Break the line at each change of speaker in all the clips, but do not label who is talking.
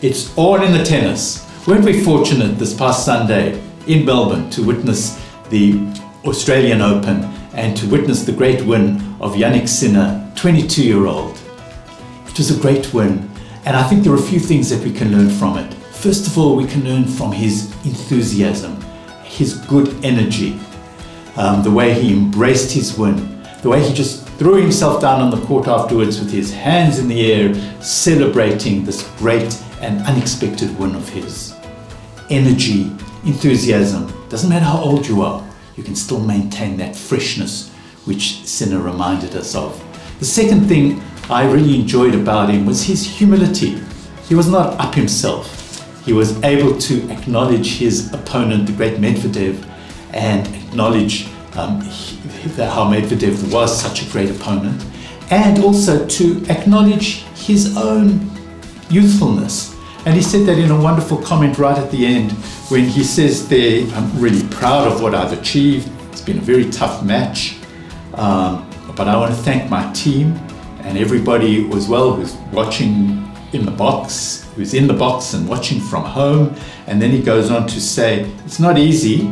It's all in the tennis. Weren't we fortunate this past Sunday in Melbourne to witness the Australian Open and to witness the great win of Jannik Sinner, 22-year-old. It was a great win, and I think there are a few things that we can learn from it. First of all, we can learn from his enthusiasm, his good energy, the way he embraced his win, the way he just threw himself down on the court afterwards with his hands in the air, celebrating this great and unexpected win of his. Energy, enthusiasm, doesn't matter how old you are, you can still maintain that freshness which Sinner reminded us of. The second thing I really enjoyed about him was his humility. He was not up himself. He was able to acknowledge his opponent, the great Medvedev, and acknowledge how Medvedev was such a great opponent, and also to acknowledge his own youthfulness. And he said that in a wonderful comment right at the end when he says there, I'm really proud of what I've achieved. It's been a very tough match, but I want to thank my team and everybody as well who's watching in the box, who's in the box and watching from home. And then he goes on to say, it's not easy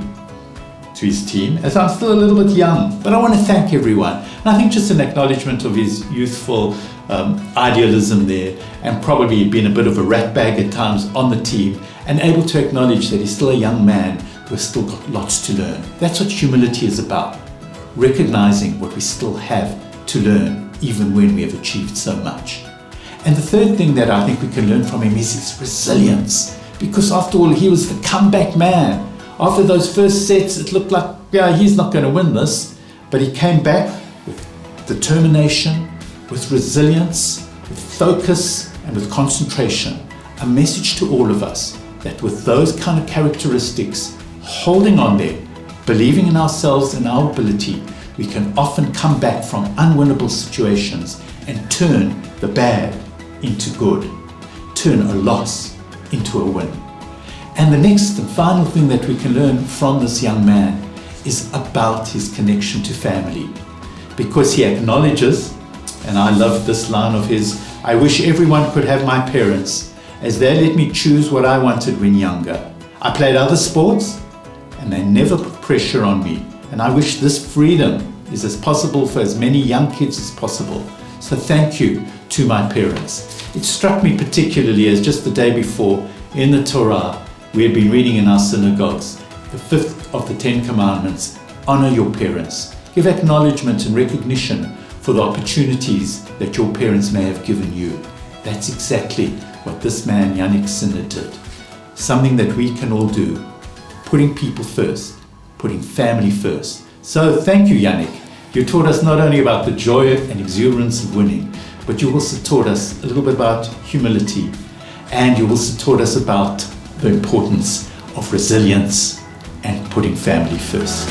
to his team, as I'm still a little bit young, but I want to thank everyone. And I think just an acknowledgement of his youthful idealism there, and probably been a bit of a rat bag at times on the team, and able to acknowledge that he's still a young man who has still got lots to learn. That's what humility is about, recognizing what we still have to learn, even when we have achieved so much. And the third thing that I think we can learn from him is his resilience, because after all, he was the comeback man. After those first sets, it looked like, yeah, he's not going to win this, but he came back with determination, with resilience, with focus, and with concentration. A message to all of us that with those kind of characteristics, holding on there, believing in ourselves and our ability, we can often come back from unwinnable situations and turn the bad into good, turn a loss into a win. And the next and final thing that we can learn from this young man is about his connection to family, because he acknowledges, and I love this line of his, I wish everyone could have my parents, as they let me choose what I wanted when younger. I played other sports and they never put pressure on me, and I wish this freedom is as possible for as many young kids as possible. So thank you to my parents. It struck me particularly as just the day before in the Torah we had been reading in our synagogues, the fifth of the 10 commandments, honor your parents. Give acknowledgement and recognition for the opportunities that your parents may have given you. That's exactly what this man, Jannik Sinner, did. Something that we can all do, putting people first, putting family first. So thank you, Jannik. You taught us not only about the joy and exuberance of winning, but you also taught us a little bit about humility, and you also taught us about the importance of resilience and putting family first.